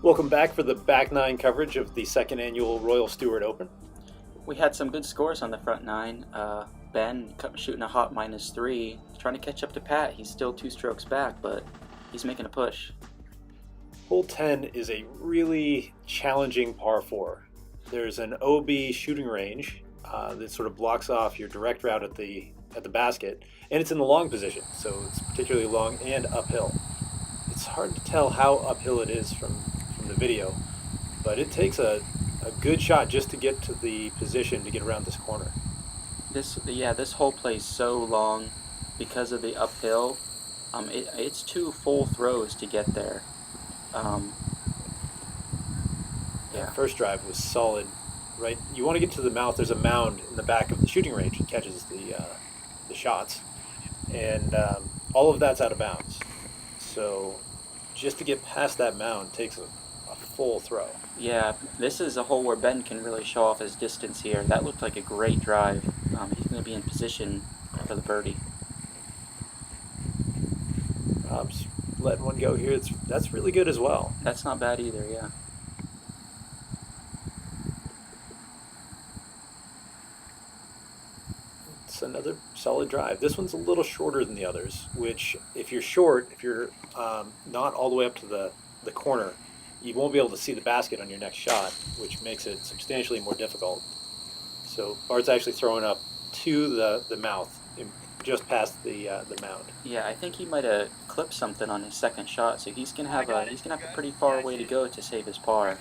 Welcome back for the back nine coverage of the second annual Royal Stewart Open. We had some good scores on the front nine. Ben shooting a hot -3, trying to catch up to Pat. He's still 2 strokes back, but he's making a push. Hole 10 is a really challenging par 4. There's an OB shooting range that sort of blocks off your direct route at the basket, and it's in the long position, so it's particularly long and uphill. It's hard to tell how uphill it is from the video, but it takes a good shot just to get to the position to get around this corner. This hole plays so long because of the uphill. It's 2 full throws to get there. First drive was solid. Right, you want to get to the mouth. There's a mound in the back of the shooting range that catches the shots, and all of that's out of bounds. So just to get past that mound takes a full throw. Yeah, this is a hole where Ben can really show off his distance here. That looked like a great drive. He's going to be in position for the birdie. Rob's letting one go here. That's really good as well. That's not bad either, yeah. It's another solid drive. This one's a little shorter than the others, which if you're not all the way up to the corner, you won't be able to see the basket on your next shot, which makes it substantially more difficult. So Bart's actually throwing up to the mouth, just past the mound. Yeah, I think he might have clipped something on his second shot, so he's gonna have a pretty far way to go to save his par.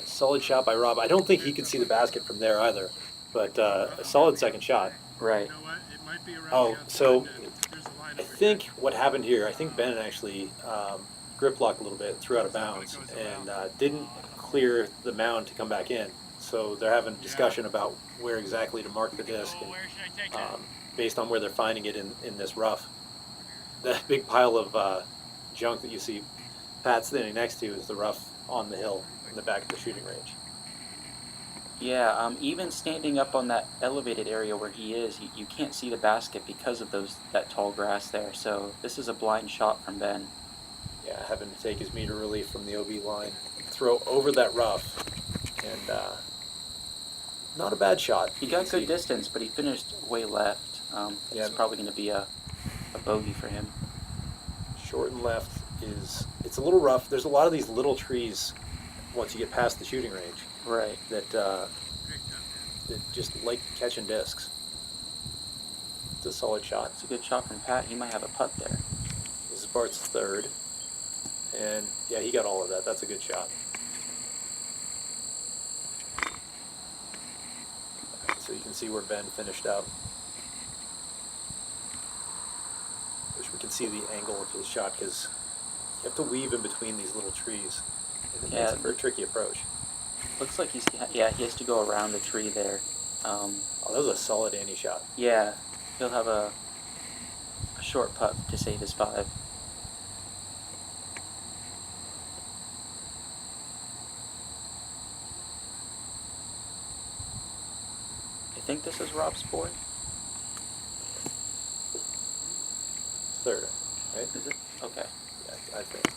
Solid shot by Rob. I don't think he could see the basket from there either, but a solid second shot. Right. So I think what happened here, I think Ben actually grip locked a little bit, threw out of bounds, and didn't clear the mound to come back in. So they're having a discussion about where exactly to mark the disc, and, based on where they're finding it in this rough. That big pile of junk that you see Pat standing next to is the rough on the hill in the back of the shooting range. Yeah, even standing up on that elevated area where he is, you can't see the basket because of that tall grass there. So this is a blind shot from Ben. Yeah, having to take his meter relief from the OB line, throw over that rough, and not a bad shot. He got good distance, but he finished way left. It's probably going to be a bogey for him. Short and left it's a little rough. There's a lot of these little trees once you get past the shooting range. Right. That just like catching discs. It's a solid shot. It's a good shot from Pat. He might have a putt there. This is Bart's third. And yeah, he got all of that. That's a good shot. So you can see where Ben finished out. Wish we could see the angle of his shot because you have to weave in between these little trees. And it makes it a very tricky approach. Looks like he has to go around the tree there. That was a solid Andy shot. Yeah, he'll have a short putt to save his 5. I think this is Rob's board. Third, right? Is it? Okay. Yeah, I think.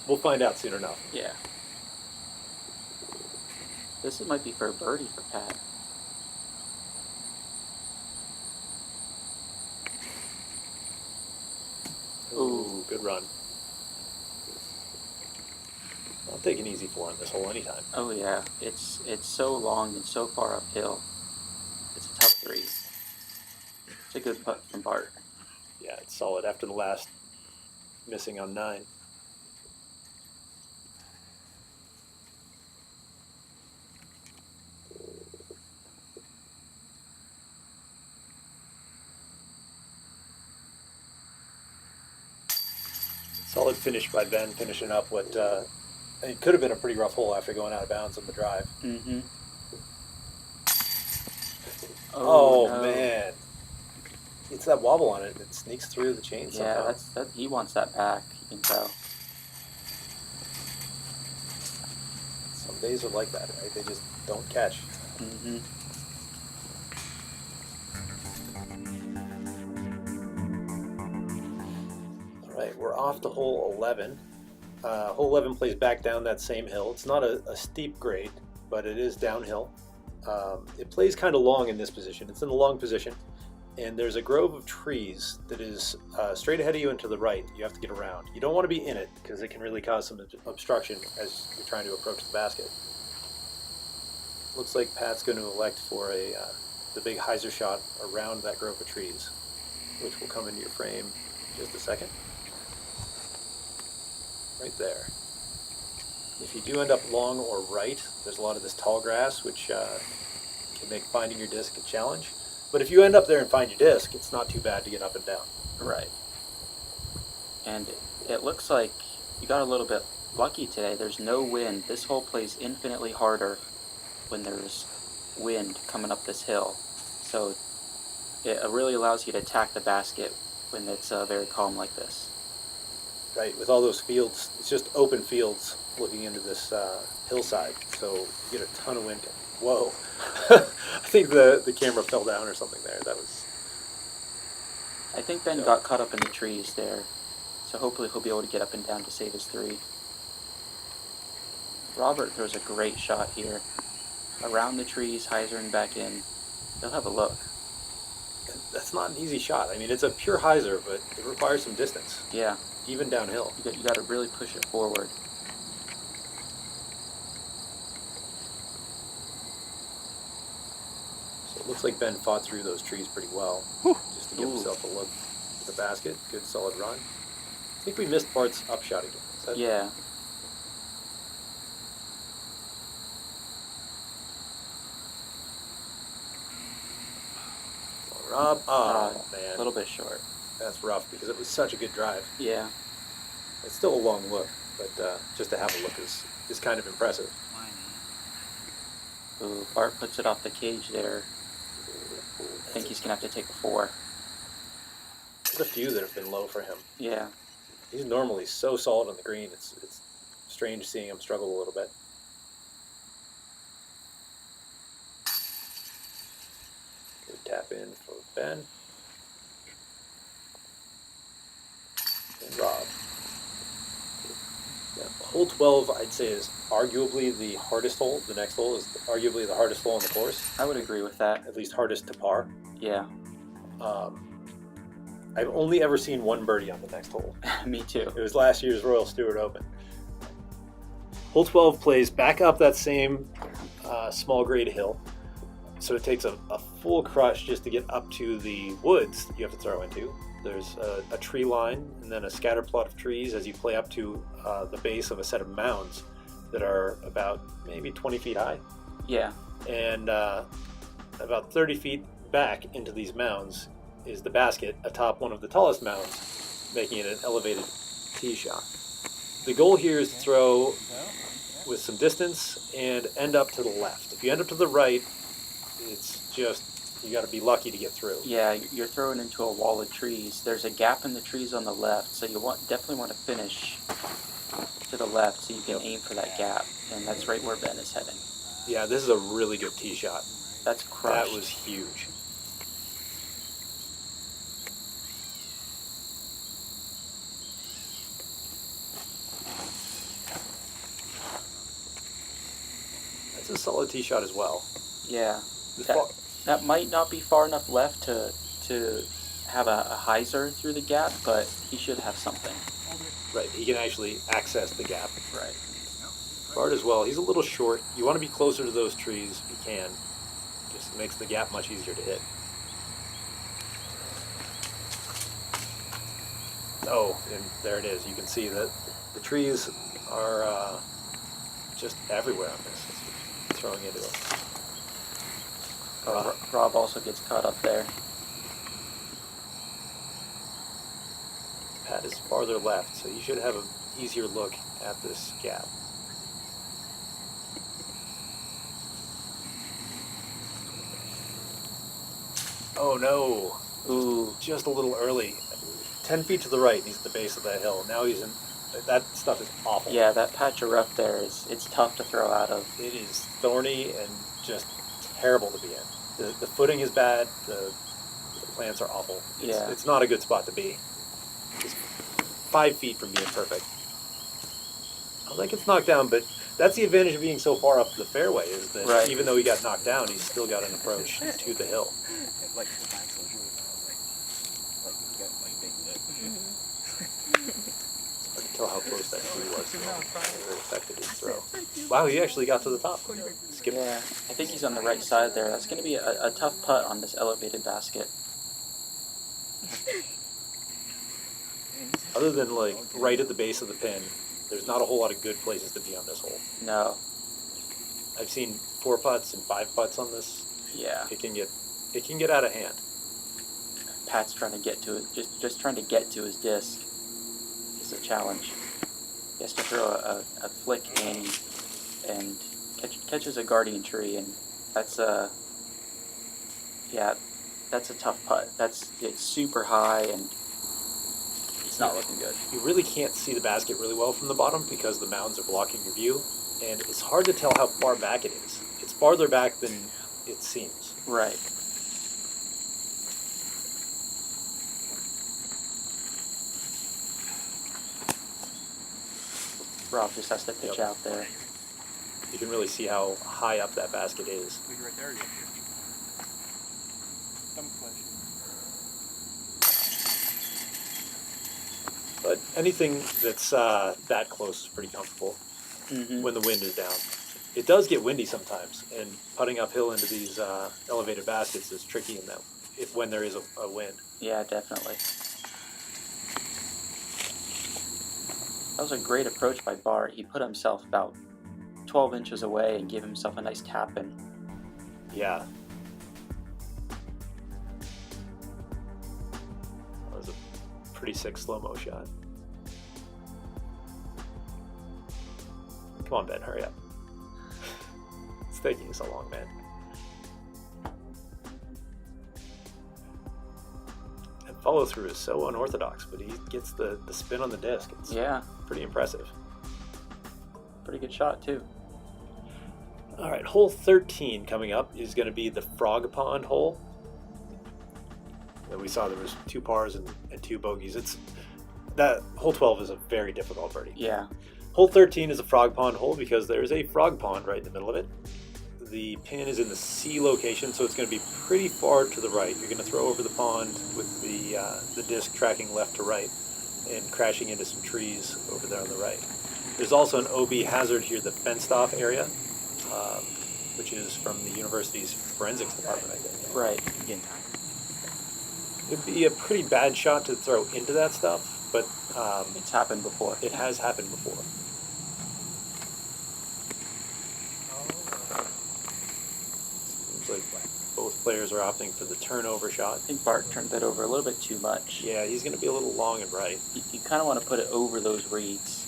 We'll find out soon enough. Yeah. This might be for a birdie for Pat. Ooh, good run. I'll take an easy 4 on this hole anytime. Oh yeah, it's so long and so far uphill. It's a tough 3. It's a good putt from Bart. Yeah, it's solid after the last missing on 9. Solid finish by Ben, finishing up what it could have been a pretty rough hole after going out of bounds on the drive. Mm-hmm. Oh no. Man. It's that wobble on it that sneaks through the chain somehow. Yeah, he wants that back, you can tell. Some days are like that, right? They just don't catch. Mm-hmm. All right, we're off off to hole 11. Hole 11 plays back down that same hill. It's not a steep grade, but it is downhill. It plays kind of long in this position. It's in the long position, and there's a grove of trees that is straight ahead of you and to the right. You have to get around. You don't want to be in it because it can really cause some obstruction as you're trying to approach the basket. Looks like Pat's going to elect for the big hyzer shot around that grove of trees, which will come into your frame in just a second. Right there. If you do end up long or right, there's a lot of this tall grass, which can make finding your disc a challenge. But if you end up there and find your disc, it's not too bad to get up and down. Right. And it looks like you got a little bit lucky today. There's no wind. This hole plays infinitely harder when there's wind coming up this hill. So it really allows you to attack the basket when it's very calm like this. Right, with all those fields, it's just open fields looking into this hillside, so you get a ton of wind. Whoa. I think the camera fell down or something there. That was... I think Ben got caught up in the trees there, so hopefully he'll be able to get up and down to save his 3. Robert throws a great shot here. Around the trees, hyzer and back in. He'll have a look. That's not an easy shot. I mean, it's a pure hyzer, but it requires some distance. Yeah. Even downhill. You got to really push it forward. So it looks like Ben fought through those trees pretty well, just to give himself a look at the basket. Good solid run. I think we missed Bart's upshot again. Is that... Yeah. Rob, man. A little bit short. That's rough because it was such a good drive. Yeah. It's still a long look, but just to have a look is kind of impressive. Ooh, Bart puts it off the cage there. I think he's going to have to take a 4. There's a few that have been low for him. Yeah. He's normally so solid on the green. It's strange seeing him struggle a little bit. Good tap in for Ben. And Rob. Yeah, hole 12, I'd say, is arguably the hardest hole. The next hole is arguably the hardest hole on the course. I would agree with that. At least hardest to par. Yeah. I've only ever seen one birdie on the next hole. Me too. It was last year's Royal Stewart Open. Hole 12 plays back up that same small grade hill. So it takes a full crush just to get up to the woods that you have to throw into. There's a tree line and then a scatter plot of trees as you play up to the base of a set of mounds that are about maybe 20 feet high. Yeah. And about 30 feet back into these mounds is the basket atop one of the tallest mounds, making it an elevated tee shot. The goal here is to throw with some distance and end up to the left. If you end up to the right, it's just, you got to be lucky to get through. Yeah, you're throwing into a wall of trees. There's a gap in the trees on the left, so you definitely want to finish to the left so you can aim for that gap, and that's right where Ben is heading. Yeah, this is a really good tee shot. That's crushed. That was huge. That's a solid tee shot as well. Yeah. That might not be far enough left to have a hyzer through the gap, but he should have something. Right, he can actually access the gap. Right. Bart as well, he's a little short. You want to be closer to those trees if you can. Just makes the gap much easier to hit. Oh, and there it is. You can see that the trees are just everywhere on this. It's throwing into it. Rob also gets caught up there. Pat is farther left, so you should have an easier look at this gap. Oh no! Ooh. Just a little early. 10 feet to the right, he's at the base of that hill. Now he's in... That stuff is awful. Yeah, that patch of rough there it's tough to throw out of. It is thorny and just terrible to be in. The footing is bad. The plants are awful. It's not a good spot to be. Just 5 feet from being perfect. Oh, that gets knocked down, but that's the advantage of being so far up the fairway, is that Right. even though he got knocked down, he's still got an approach to the hill. Like the back was really like you got like big lip. It's hard to tell how close that tree was. It affected his throw. Wow, he actually got to the top. Skip. Yeah, I think he's on the right side there. That's going to be a tough putt on this elevated basket. Other than like right at the base of the pin, there's not a whole lot of good places to be on this hole. No. I've seen 4 putts and 5 putts on this. Yeah. It can get out of hand. Pat's trying to get to it. Just trying to get to his disc is a challenge. He has to throw a flick in and catches a guardian tree, and that's a tough putt. It's super high, and it's not looking good. You really can't see the basket really well from the bottom because the mounds are blocking your view, and it's hard to tell how far back it is. It's farther back than it seems. Right. Rob just has to pitch out there. You can really see how high up that basket is. We right there. Some question. But anything that's that close is pretty comfortable Mm-hmm. when the wind is down. It does get windy sometimes, and putting uphill into these elevated baskets is tricky in that when there is a wind. Yeah, definitely. That was a great approach by Bart. He put himself about 12 inches away and gave himself a nice tap in. Yeah. That was a pretty sick slow-mo shot. Come on, Ben, hurry up. It's taking so long, man. And follow-through is so unorthodox, but he gets the spin on the disc. It's Yeah, pretty impressive. pretty good shot too. All right, hole 13 coming up is going to be the Frog Pond hole. And we saw there was 2 pars and 2 bogeys. That hole 12 is a very difficult birdie. Yeah, Hole 13 is a frog pond hole because there is a frog pond right in the middle of it. The pin is in the C location, so it's going to be pretty far to the right. You're going to throw over the pond with the disc tracking left to right and crashing into some trees over there on the right. There's also an OB hazard here, the fenced off area, which is from the university's forensics department, I think. right. It'd be a pretty bad shot to throw into that stuff, but It's happened before. it has happened before. Seems like both players are opting for the turnover shot. I think Bart turned that over a little bit too much. Yeah, he's going to be a little long and right. You kind of want to put it over those reeds.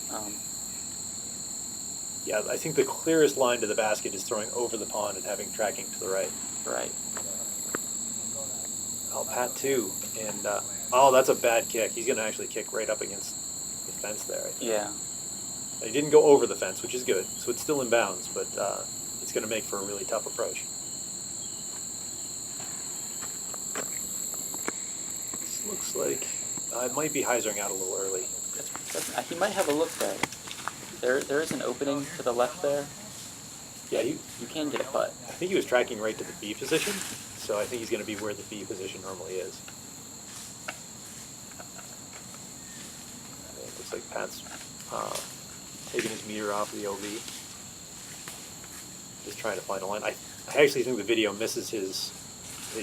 Yeah, I think the clearest line to the basket is throwing over the pond and having tracking to the right. Right. Oh, Pat too. And, that's a bad kick. He's going to actually kick right up against the fence there. I think. Yeah. He didn't go over the fence, which is good. So it's still in bounds, but it's going to make for a really tough approach. This looks like it might be hyzering out a little early. He might have a look there. There is an opening to the left there. Yeah, You can get a putt. I think he was tracking right to the B position, so I think he's going to be where the B position normally is. It looks like Pat's taking his meter off the OB. Just trying to find a line. I actually think the video misses his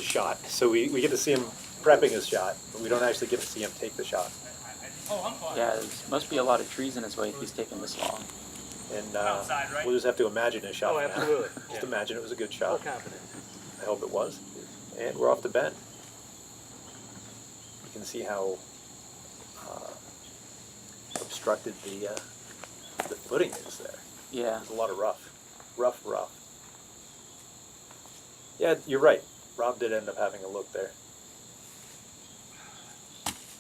shot, so we get to see him prepping his shot, but we don't actually get to see him take the shot. Yeah, there must be a lot of trees in his way if he's taking this long. And we'll just have to imagine his shot. Oh, now. absolutely. Just Yeah. imagine it was a good Full shot. confidence. I hope it was. And we're off to Ben. You can see how obstructed the footing is there. Yeah. There's a lot of rough. Yeah, you're right. Rob did end up having a look there.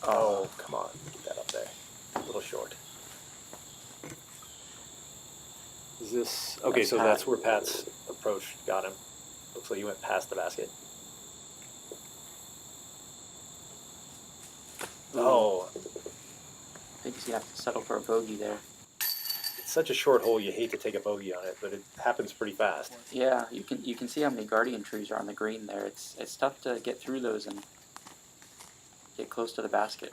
Oh, come on. Get that up there. A little short. Is this... Okay, That's so Pat. that's where Pat's approach got him. Looks like he went past the basket. Oh, I think he's He's gonna have to settle for a bogey there. It's such a short hole, you hate to take a bogey on it, but it happens pretty fast. Yeah, you can see how many guardian trees are on the green there. It's tough to get through those and get close to the basket.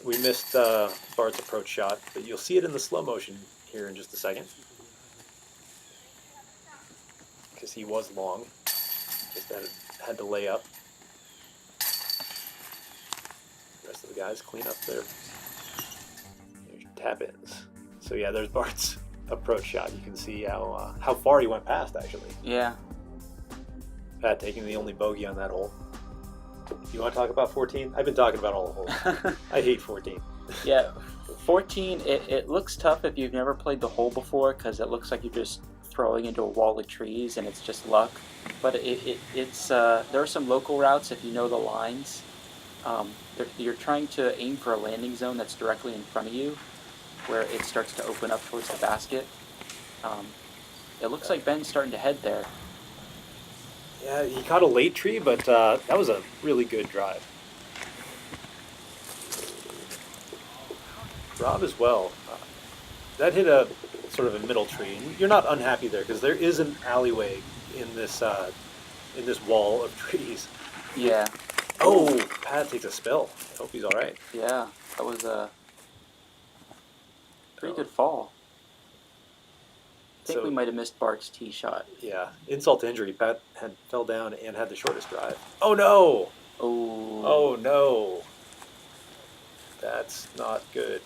We missed Bart's approach shot, but you'll see it in the slow motion here in just a second. Because he was long. Just had to lay up. The rest of the guys clean up their tap-ins. So yeah, there's Bart's approach shot. You can see how far he went past, actually. Yeah. Pat taking the only bogey on that hole. You want to talk about 14? I've been talking about all the holes. I hate 14. Yeah, 14, it looks tough if you've never played the hole before, because it looks like you're just throwing into a wall of trees and it's just luck. But it's there are some local routes if you know the lines. You're trying to aim for a landing zone that's directly in front of you, where it starts to open up towards the basket. It looks like Ben's starting to head there. Yeah, he caught a late tree, but that was a really good drive. Rob as well. That hit a sort of a middle tree. You're not unhappy there because there is an alleyway in this wall of trees. Yeah. Oh, Pat takes a spill. I hope he's all right. Yeah, that was a pretty good fall. I think we might have missed Bart's tee shot. Yeah, insult to injury. Pat fell down and had the shortest drive. Oh no! Oh. Oh no! That's not good.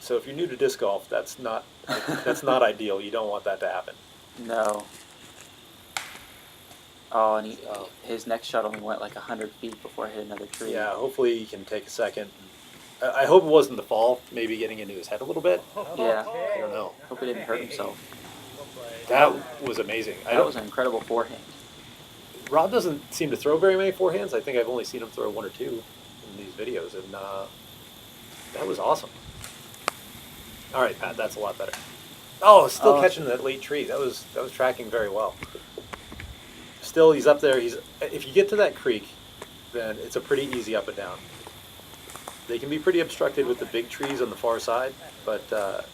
So if you're new to disc golf, that's not ideal. You don't want that to happen. No. Oh, and his next shot only went like 100 feet before it hit another tree. Yeah, hopefully he can take a second. I hope it wasn't the fall, maybe getting into his head a little bit. Yeah. I don't know. Hope he didn't hurt himself. That was amazing. That was an incredible forehand. Rob doesn't seem to throw very many forehands. I think I've only seen him throw one or two in these videos, and that was awesome. All right, Pat, that's a lot better. Oh, still catching that late tree. That was tracking very well. Still, he's up there. If you get to that creek, then it's a pretty easy up and down. They can be pretty obstructed with the big trees on the far side, but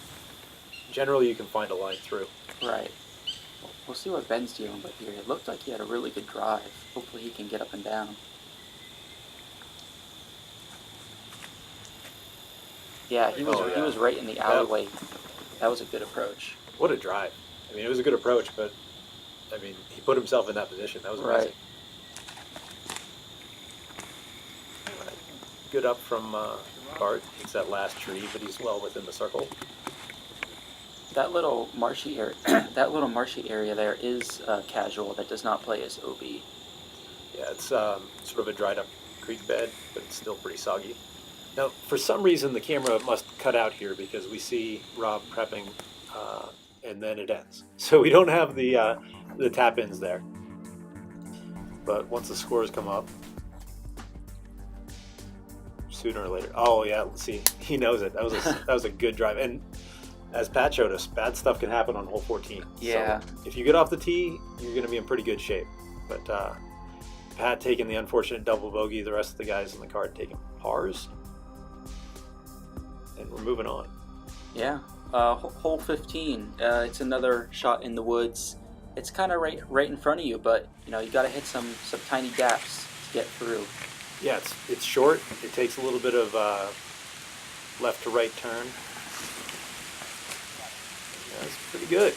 generally you can find a line through. Right. We'll see what Ben's dealing with here. It looked like he had a really good drive. Hopefully he can get up and down. Yeah, he was right in the alleyway. That was a good approach. What a drive. I mean, it was a good approach, but I mean, he put himself in that position. That was amazing. Right. Good up from Bart. It's that last tree, but he's well within the circle. That little marshy area, there is casual that does not play as OB. Yeah, it's sort of a dried up creek bed, but it's still pretty soggy. Now, for some reason, the camera must cut out here because we see Rob prepping, and then it ends. So we don't have the tap-ins there. But once the scores come up, sooner or later. Oh yeah, see, he knows it. That was a good drive. And as Pat showed us, bad stuff can happen on hole 14. Yeah. So if you get off the tee, you're going to be in pretty good shape. But Pat taking the unfortunate double bogey, the rest of the guys in the card taking pars. And we're moving on. Yeah. Hole 15. It's another shot in the woods. It's kind of right in front of you, but you got to hit some tiny gaps to get through. Yeah, it's short. It takes a little bit of left to right turn. That's pretty good.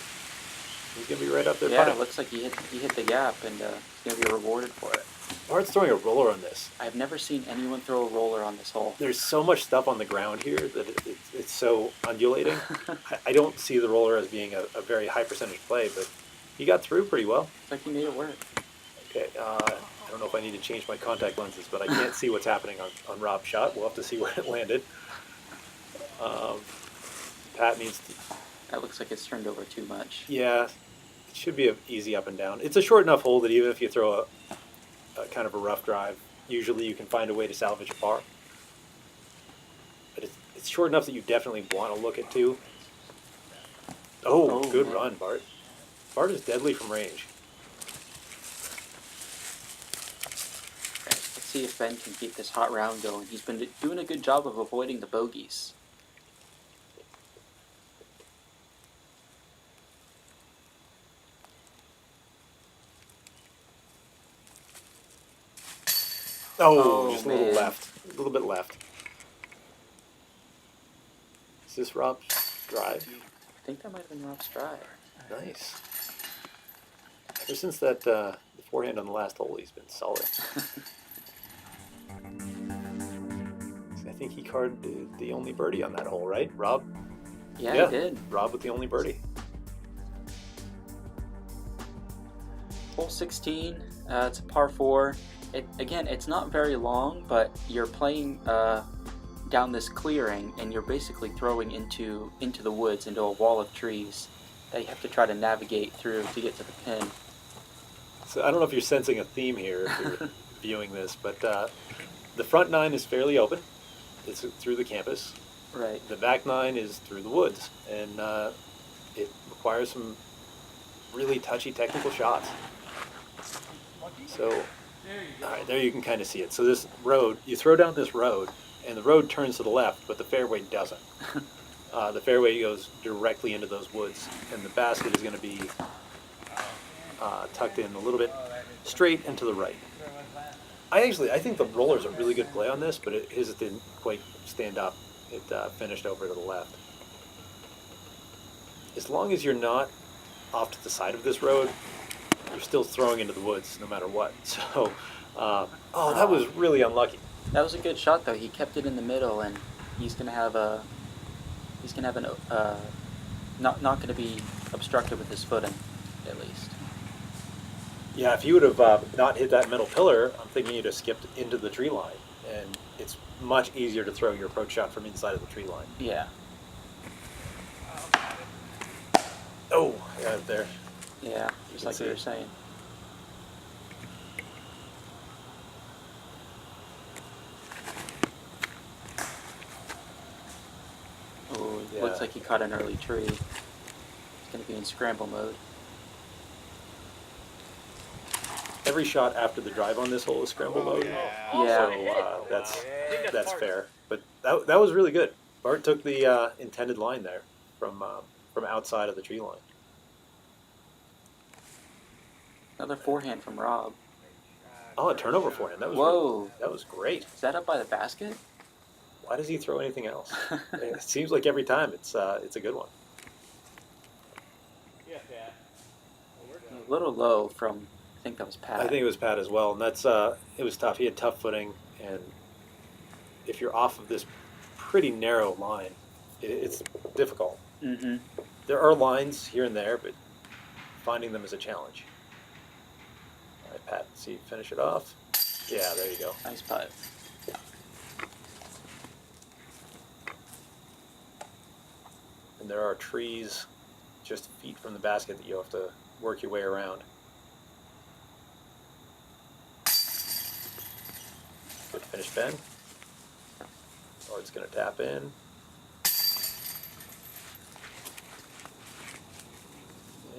He's gonna be right up there. Yeah, putting. it looks like he hit the gap, and he's gonna be rewarded for it. Bart's throwing a roller on this. I've never seen anyone throw a roller on this hole. There's so much stuff on the ground here that it's so undulating. I don't see the roller as being a very high percentage play, but he got through pretty well. It's like he made it work. Okay, I don't know if I need to change my contact lenses, but I can't see what's happening on Rob's shot. We'll have to see where it landed. Pat needs to... That looks like it's turned over too much. Yeah, it should be an easy up and down. It's a short enough hole that even if you throw a kind of a rough drive, usually you can find a way to salvage a par. But it's short enough that you definitely want to look at too. Oh, good run, Bart. Bart is deadly from range. Okay, let's see if Ben can keep this hot round going. He's been doing a good job of avoiding the bogeys. Oh, just a little man. left. A little bit left. Is this Rob's drive? I think that might have been Rob's drive. Nice. Ever since that the forehand on the last hole, he's been solid. I think he carded the only birdie on that hole, right, Rob? Yeah, he did. Rob with the only birdie. Hole 16, it's a par 4. Again, it's not very long, but you're playing down this clearing, and you're basically throwing into the woods, into a wall of trees that you have to try to navigate through to get to the pin. So I don't know if you're sensing a theme here if you're viewing this, but the front 9 is fairly open. It's through the campus. Right. The back 9 is through the woods, and it requires some really touchy technical shots. So, all right, there you can kind of see it. So this road, you throw down this road, and the road turns to the left, but the fairway doesn't. The fairway goes directly into those woods, and the basket is going to be tucked in a little bit straight and to the right. I think the roller's a really good play on this, but his didn't quite stand up. It finished over to the left. As long as you're not off to the side of this road, you're still throwing into the woods no matter what. So, that was really unlucky. That was a good shot, though. He kept it in the middle, and he's gonna have not gonna be obstructed with his footing, at least. Yeah, if you would have not hit that middle pillar, I'm thinking you'd have skipped into the tree line, and it's much easier to throw your approach shot from inside of the tree line. Yeah. Oh, yeah, there. Yeah, just like we were saying. Oh, Yeah. looks like he caught an early tree. He's going to be in scramble mode. Every shot after the drive on this hole is scramble mode. Yeah. So that's fair. But that was really good. Bart took the intended line there from outside of the tree line. Another forehand from Rob. Oh, a turnover forehand. That was Whoa. that was great. Is that up by the basket? Why does he throw anything else? It seems like every time it's a good one. A little low from, I think that was Pat. I think it was Pat as well, and that's it was tough. He had tough footing, and if you're off of this pretty narrow line, it's difficult. Mm-hmm. There are lines here and there, but finding them is a challenge. All right, Pat, see, finish it off. Yeah, there you go. Nice putt. And there are trees just feet from the basket that you have to work your way around. Good finish, Ben. Or it's going to tap in.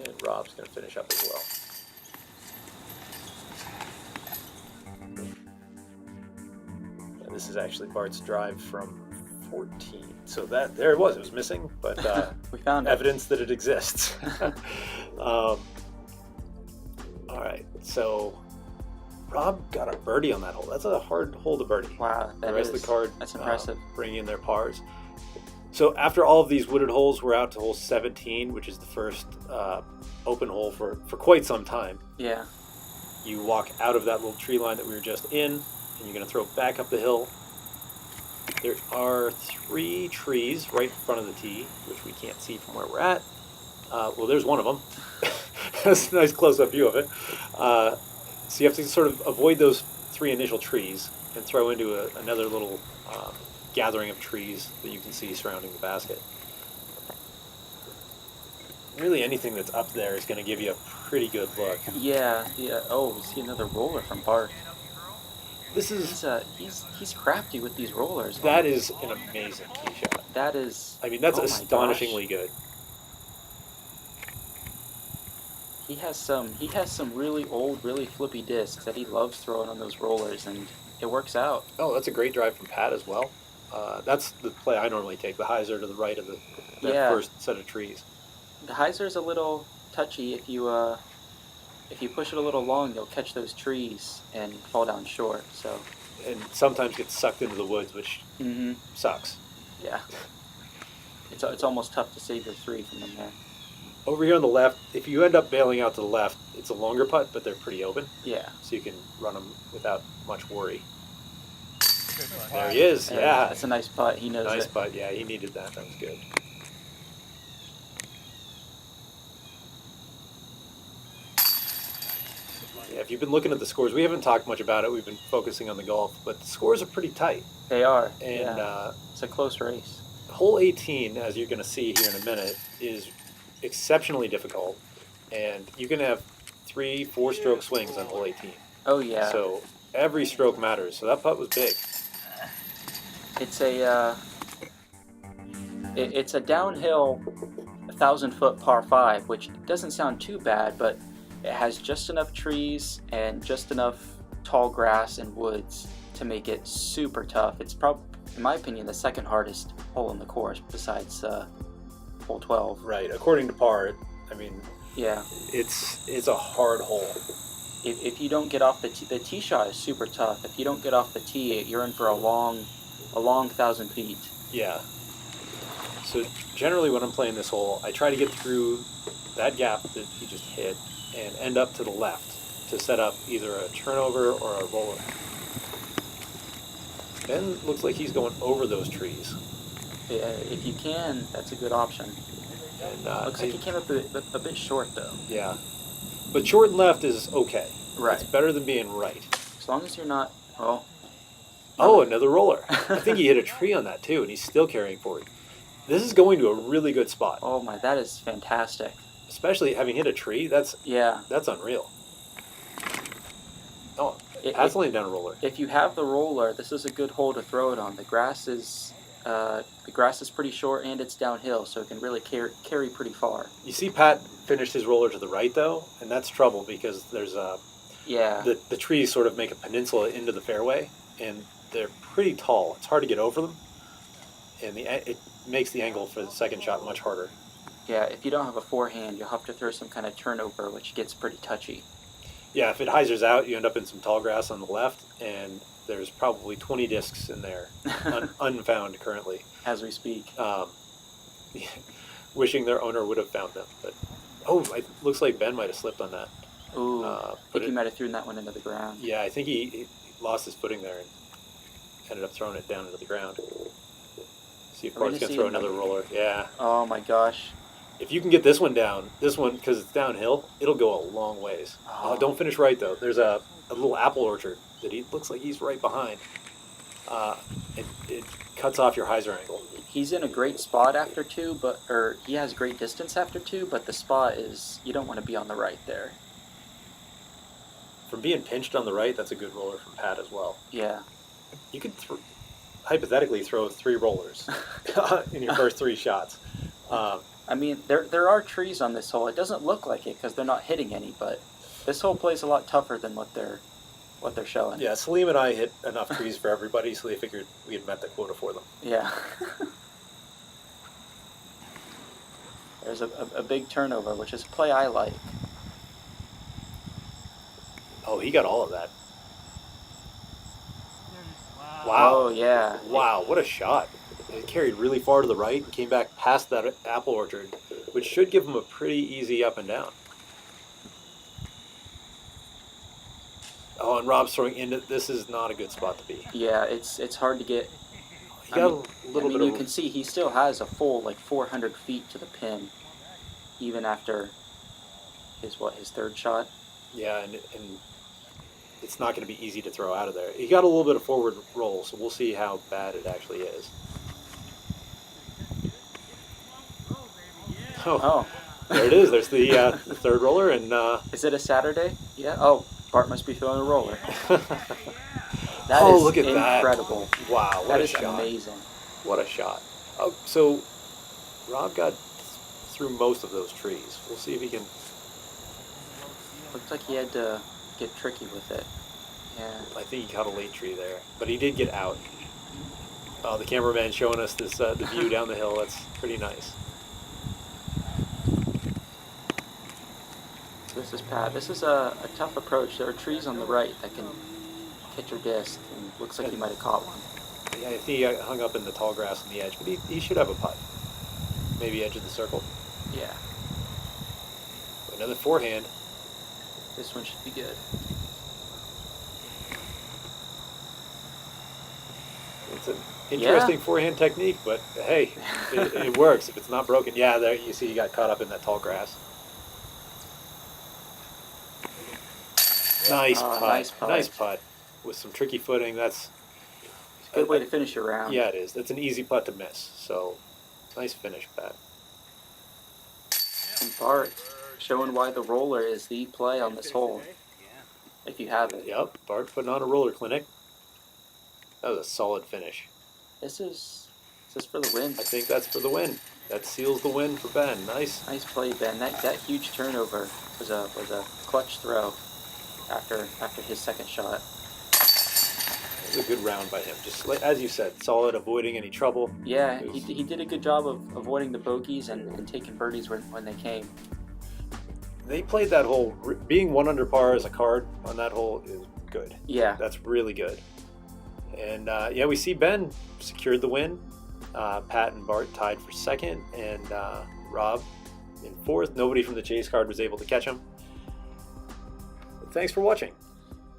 And Rob's going to finish up as well. And this is actually Bart's drive from 14. So there it was missing, but we found evidence that it exists. All right, so Rob got a birdie on that hole. That's a hard hole to birdie. Wow, the rest of the card, that's impressive. Bringing in their pars. So after all of these wooded holes, we're out to hole 17, which is the first open hole for quite some time. Yeah. You walk out of that little tree line that we were just in, and you're going to throw back up the hill. There are 3 trees right in front of the tee, which we can't see from where we're at. Well, there's one of them. That's a nice close-up view of it. So you have to sort of avoid those 3 initial trees and throw into another little gathering of trees that you can see surrounding the basket. Really, anything that's up there is going to give you a pretty good look. Yeah. Oh, we see another roller from Bart. This is He's crafty with these rollers. That is an amazing tee shot. That is. I mean, that's oh my astonishingly gosh. good. He has some really old, really flippy discs that he loves throwing on those rollers, and it works out. Oh, that's a great drive from Pat as well. That's the play I normally take, the hyzer to the right of that Yeah. first set of trees. The hyzer's a little touchy. If you push it a little long, you'll catch those trees and fall down short. So. And sometimes gets sucked into the woods, which Mm-hmm. sucks. Yeah. It's almost tough to save your 3 from in there. Over here on the left, if you end up bailing out to the left, it's a longer putt, but they're pretty open. Yeah. So you can run them without much worry. There he is, And yeah. That's a nice putt. He knows Nice it. putt, yeah, he needed that. That was good. Yeah, if you've been looking at the scores, we haven't talked much about it. We've been focusing on the golf, but the scores are pretty tight. They are. And yeah. It's a close race. hole 18, as you're going to see here in a minute, is exceptionally difficult. And you can have 3-4 stroke swings on hole 18. Oh yeah. So every stroke matters. So that putt was big. It's a it's a downhill 1,000-foot par 5, which doesn't sound too bad, but it has just enough trees and just enough tall grass and woods to make it super tough. It's probably, in my opinion, the second hardest hole in the course besides hole 12. Right. According to par, I mean, Yeah. it's a hard hole. If you don't get off the tee shot is super tough. If you don't get off the tee, you're in for a long 1,000 feet. Yeah. So generally when I'm playing this hole, I try to get through that gap that he just hit and end up to the left to set up either a turnover or a roller. Ben looks like he's going over those trees. If you can, that's a good option. And, Looks like he came up a bit short though. Yeah. But short and left is okay. Right. It's better than being right. As long as you're not, well. Oh, another roller. I think he hit a tree on that too, and he's still carrying forward. This is going to a really good spot. Oh my, that is fantastic. Especially having hit a tree, that's unreal. Oh, Pat's laying down a roller. If you have the roller, this is a good hole to throw it on. The grass is pretty short and it's downhill, so it can really carry pretty far. You see Pat finished his roller to the right though, and that's trouble because there's the trees sort of make a peninsula into the fairway, and they're pretty tall. It's hard to get over them, and it makes the angle for the second shot much harder. Yeah, if you don't have a forehand, you'll have to throw some kind of turnover, which gets pretty touchy. Yeah, if it hyzers out, you end up in some tall grass on the left, and there's probably 20 discs in there, unfound currently. As we speak. Wishing their owner would have found them. But it looks like Ben might have slipped on that. Ooh, I think he might have thrown that one into the ground. Yeah, I think he lost his footing there and ended up throwing it down into the ground. See if Bart's going to throw another roller. Yeah. Oh my gosh. If you can get this one down, because it's downhill, it'll go a long ways. Oh, don't finish right, though. There's a little apple orchard that he looks like he's right behind. It cuts off your hyzer angle. He's in a great spot after 2, or he has great distance after 2, but the spot is, you don't want to be on the right there. From being pinched on the right, that's a good roller from Pat as well. Yeah. You could hypothetically throw 3 rollers in your first 3 shots. I mean, there are trees on this hole. It doesn't look like it because they're not hitting any, but this hole plays a lot tougher than what they're showing. Yeah, Salim and I hit enough trees for everybody, so they figured we had met the quota for them. Yeah. There's a big turnover, which is a play I like. Oh, he got all of that. Wow. Oh, yeah. Wow, what a shot. It carried really far to the right and came back past that apple orchard, which should give him a pretty easy up and down. Oh, and Rob's throwing into this is not a good spot to be. Yeah, it's hard to get. He got you can see he still has a full 400 feet to the pin, even after his 3rd shot. Yeah, and it's not going to be easy to throw out of there. He got a little bit of forward roll, so we'll see how bad it actually is. Oh, there it is. There's the 3rd roller, and is it a Saturday? Yeah. Oh, Bart must be throwing a roller. That is look at incredible. That! Wow, what a shot! That is amazing. What a shot! Oh, so Rob got through most of those trees. We'll see if he can. Looks like he had to get tricky with it. Yeah. I think he caught a late tree there, but he did get out. The cameraman showing us this the view down the hill. That's pretty nice. This is Pat. This is a tough approach. There are trees on the right that can hit your disc, and looks like he might have caught one. Yeah, I think he hung up in the tall grass on the edge, but he should have a putt. Maybe edge of the circle. Yeah. Another forehand. This one should be good. It's an interesting forehand technique, but hey, it works if it's not broken. Yeah, there you see he got caught up in that tall grass. Nice putt. Nice putt. With some tricky footing. That's a good way to finish your round. Yeah, it is. That's an easy putt to miss. So, nice finish, Pat. And Bart showing why the roller is the play on this hole. If you have it. Yep, Bart putting on a roller clinic. That was a solid finish. Is this for the win? I think that's for the win. That seals the win for Ben. Nice. Nice play, Ben. That huge turnover was a clutch throw after his second shot. It was a good round by him. Just like, as you said, solid, avoiding any trouble. Yeah, he did a good job of avoiding the bogeys and taking birdies when they came. They played that hole. Being 1 under par as a card on that hole is good. Yeah. That's really good. And yeah, we see Ben secured the win. Pat and Bart tied for second, and Rob in fourth. Nobody from the chase card was able to catch him. But thanks for watching.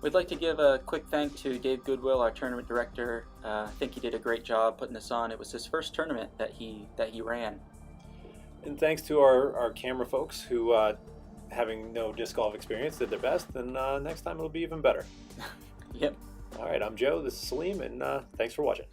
We'd like to give a quick thank to Dave Goodwill, our tournament director. I think he did a great job putting this on. It was his first tournament that he ran. And thanks to our camera folks who, having no disc golf experience, did their best. And next time it'll be even better. Yep. All right, I'm Joe. This is Salim, and thanks for watching.